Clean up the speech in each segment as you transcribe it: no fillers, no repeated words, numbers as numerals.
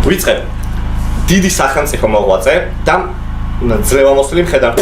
ვიწყებ. დიდი სახელმწიფო მოღვაწე და ძლევამოსილი მხედარ.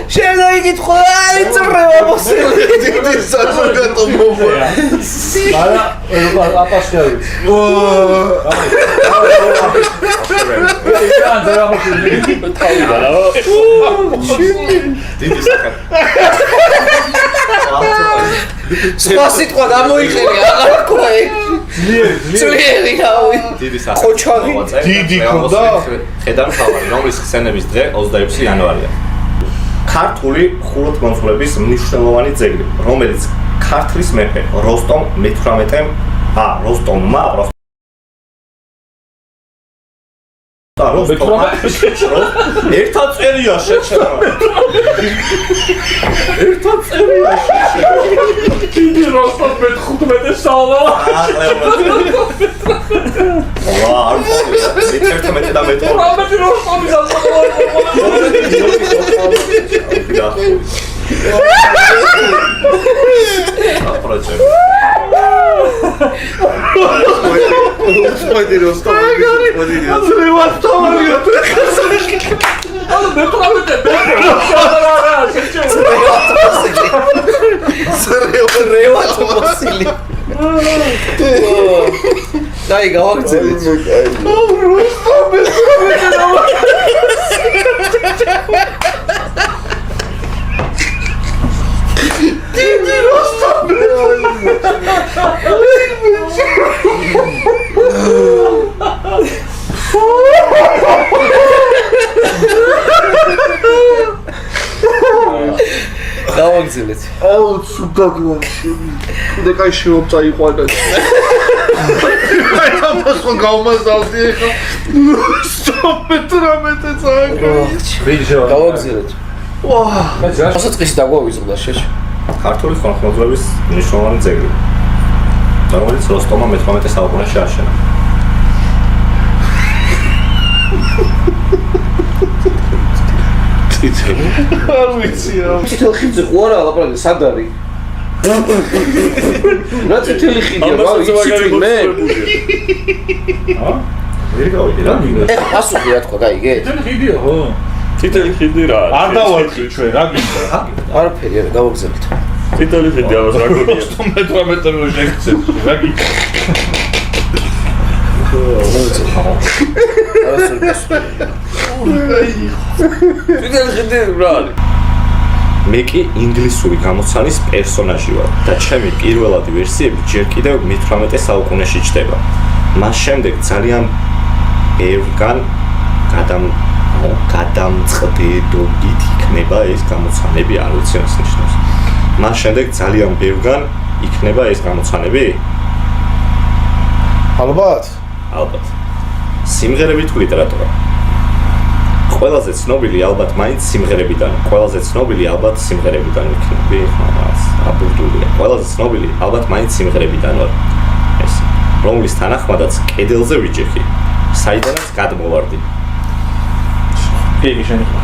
Şeradaki txolayı çırreva bosili. Didi saçmalı movu. Bana öyle apaşkayı. Yani devam edelim. დიდი სახელი. Spasít qua გამოიყენე, აღარ თქვა ეგ. ძლიერი რავი. დიდი სახელი. ყოჩაღი. დიდი ქონდა? ხედავ ხალხი, რომლის ხსენების დღე 26 იანვარია. ქართული ხუროთმოძღვრების მნიშვნელოვანი ძეგლი, რომელიც ქართლის მეფე როსტომ მე-18-მ, როსტომმა ერთად წერია შეჩერა. ერთად წერია შეჩერა. დიდი როსტომ მე-15 საუბრა. ვა, არ მოვიდა. მე-11 და მე-12. რამე როსტომის ასაუბრა. აპროჩე. Ой, Ростом. Дай გავაგზავნეთ. გავაგზავნეთ. აუ, სუდად ვაშენი. და კაი შემოწაიყვანა. აი, ამას ხო გავმაზავდი ახლა. სტოპ-18 წააგე. გავაგზავნეთ. ვა, ასოწყისი დაგვავიზღდა შეშ. ქართული ხუროთმოძღვრების მნიშვნელოვანი ძეგლი, რომელიც როსტომმა მე-18 საუკუნეში აშენა. არ ვიცი რა. თითოეულ ხიდზე ყوارა ლაპარაკი სად არის? რა თითოეული ხიდია, რა ვიცი მე. ვერ გავიგე რა. ეხა პასუხი რა თქვა, გაიგე? თითოეული ხიდია, ხო? თითოეული ხიდი რა არის? არ დავარქი ჩვენ, რა გინდა? არაფერი, არა, გავაგზავნეთ. თითოეული ხიდი ამას რა გონია? 18 რო შეგცეთ, რა გინდა? თითოეული ხიდი რა არის? მე კი ინგლისური გამოცანის პერსონაჟი ვარ და ჩემი პირველადი ვერსიები ჯერ კიდევ მე-18 საუკუნეში ჩდება. მას შემდეგ ძალიან ბევრგან გადამწყვეტობით იქნება ეს გამოცანები, არ ვიცი რა ნიშნავს. მას შემდეგ ძალიან ბევრგან იქნება ეს გამოცანები? ალბათ. ალბათ. სიმღერები თუ ლიტერატურა? ყველაზე ცნობილი ალბათ მაინც სიმღერებიდან. ყველაზე ცნობილი ალბათ სიმღერებიდან იქნება. ხმას, აბურდულია. ყველაზე ცნობილი ალბათ მაინც სიმღერებიდან ვარ. ეს რომლის თანახმადაც კედელზე ვიჯექი. საიდანაც გადმოვარდი. იგი შენი ხმა.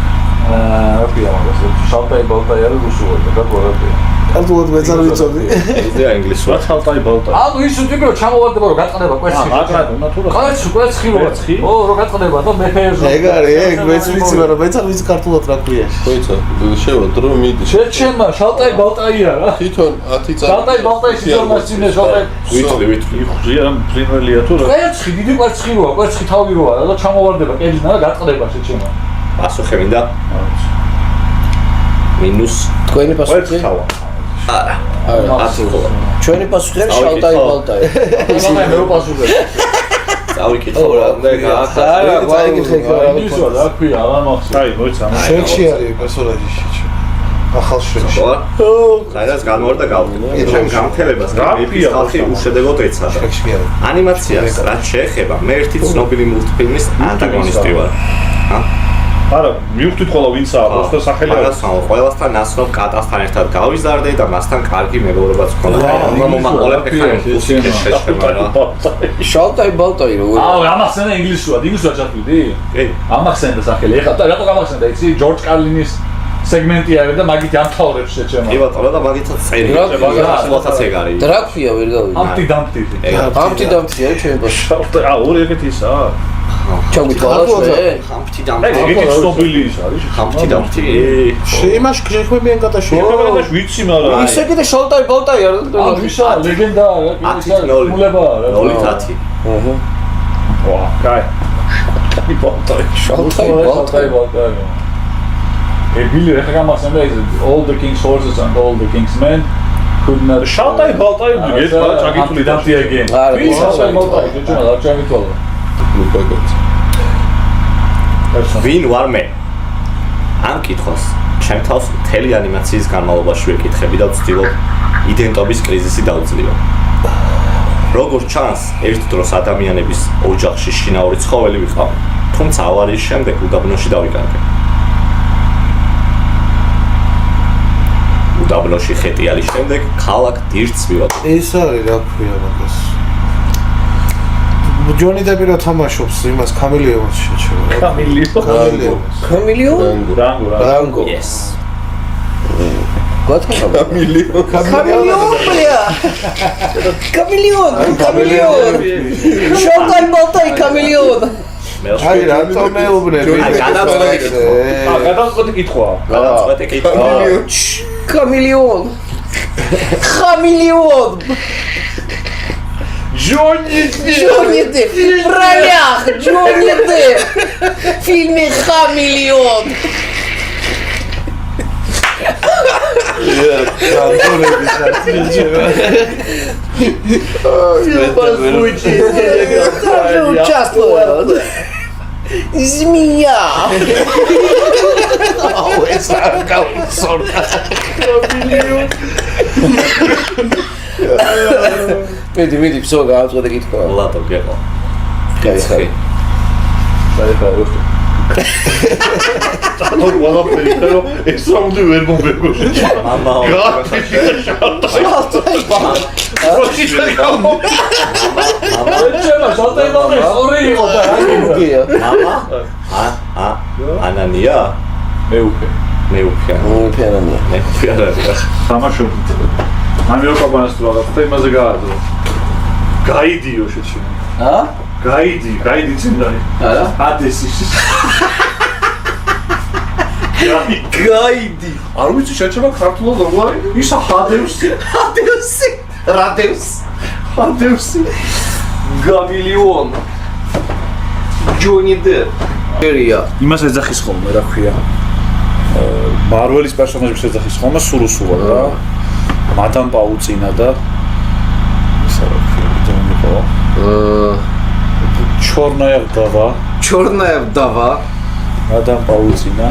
რა ქვია მაგას? შალტაი ბალტაი არის რუსულად და გორაბია. კარტულად მეც არ ვიცოდი. იდეა ინგლისურად. შალტაი ბალტაი. ანუ ის უკვე რომ ჩამოვარდება რომ გაწყდება კვერცხი. კვერცხი, კვერცხი რო კვერცხი. ო, რო გაწყდება და მეფეჟო. ეგ არის, ეგ მეც ვიცი, მაგრამ მეც არ ვიცი კარტულად რა ქვია. ხოიცა, შევა დრო მიდი. შეჩემა შალტაი ბალტაია რა. თვითონ 10 წელი. შალტაი ბალტაი სიზორმაცინე შალტაი. ვითვლი. იხუზია რა ფრინველია თუ რა. კვერცხი, დიდი კვერცხი როა, კვერცხი თავი როა და ჩამოვარდება კედლიდან და გაწყდება შეჩემა. პასუხი მინდა? მინუს თქვენი პასუხი? არა. ჩვენი პასუხი არის შალტაი ბალტაი. მე რო პასუხი. წავიკითხო და არა, გვაიგიხე ისო რა ქვია, არ მახსოვს. აი, მოიცა. შეკში არის პერსონაჟი შეჭი. ახალ შეკში. საერთოდ გამოვარდა გავხდი. ჩემ გამთელებას მეფის ხალხი უშედეგოდ ეცადა. შეკში არის. ანიმაციას რაც შეეხება, მე ერთი ცნობილი მულტფილმის ანტაგონისტი ვარ. არა, მივხვდით ხოლმე ვინცაა, უბრალოდ სახელი არის. არა, ყველასთან ნაცნობ კატასთან ერთად გავიზარდე და მასთან კარგი მეგობრობაც მქონდა. მომაყოლებ ეხლა მუსიკის შეშფება რა. შალტაი ბალტაი როგორ? ამახსენდა ინგლისურად ჩათვლიდი? კი. ამახსენდა სახელი. ეხლა რატო გამახსენდა იცი? ჯორჯ კარლინის სეგმენტი არის და მაგით ამთავრებს შეჩემა. კი ბატონო და მაგითაც წერი. მაგათაც ეგ არის. დრაფია ვერ გავიგე. ამტი დამტი. ამტი დამტი არის ჩემი ბაში. ორი ეგეთისა. ჩავიტვალოთ მე. ხამფთი ეგ დამთი. ეგეთი ცნობილი ის არის. ხამფთი დამთი. იმაში შეხვებიან კატაში. შეგებადაში ვიცი მაგრამ. ისე კიდე შალტაი ბალტაი არის. ვისა ლეგენდა რა, ათი ის ნოლი. მულება რა. 0-10. ვა, კაი. შალტაი ბალტაი. შალტაი ბალტაი. Billy Rekhamasenda is all the king's horses and all the king's men could not შალტაი ბალტაი გეთ რა ჩაგიტული დამტი again. ის შალტაი ბალტაი ჯეჯონა რა ჩაგიტოლა. ვინ ვარ მე? ამ კითხვას ჩემ თავს მთელი ანიმაციის განმავლობაში ვეკითხები და ვცდილობ იდენტობის კრიზისი დავწლიო. როგორც ჩანს, ერთ დროს ადამიანების ოჯახში შინაური ცხოველი ვიყავ, თუმცა ავარიის შემდეგ უდაბნოში დავიკარგე. უდაბნოში ხეტიალის შემდეგ ქალაქ დირტს ვივაწყე. ეს არის რა ქვია მაგას. ჯონი დები რა თამაშობს იმას კამელეონს შეჩერა. კამელეონს. Chameleon? რანგო. Yes. Გოთქა. კამელეონ. Chameleon, бля. Chameleon, Chameleon. შალტაი ბალტაი Chameleon. აი რატო მეუბნები? გადაწყვეტი კითხვა. გადაწყვეტი კითხვა. Chameleon. Chameleon. Johnny Depp. В ролях Johnny Depp. В фильме Chameleon. Тоже участвовал. Змея. Види, все, გავაწყვეტე კითხვა. ლატო გეყო. Кайხი. ანუ ყველაფერი რომ ეს რაუნდი ვერ მომბეგოშე. მამა. შალტაი ბალტაი. ჩემო შალტაი ბალტაი ორი იყო და გია. მამა. ანანია. მეუფე. მეუფე. ფერანია. მეუფე არა. თამაშობთ. ამი რო კაბანას თუ რაღაცა იმაზე გააძო. გაიდიო შეჩვენა. გაიდი წინდარი. არა? ადესი. გაიდი. არ ვიცი შეჩვენა ქართულად როგორ არის? ისა ჰადევსი. რადევსი. Chameleon. Johnny Depp. ერია. იმას ეძახის ხოლმე რა ქვია. მარველის პერსონაჟებს ეძახის ხოლმე სურუსულა რა. მადამ პაუცინა და ისა რა ქვია, ძონი ხო? ჩორნაია ვდავა. Черная вдова. მადამ პაუცინა.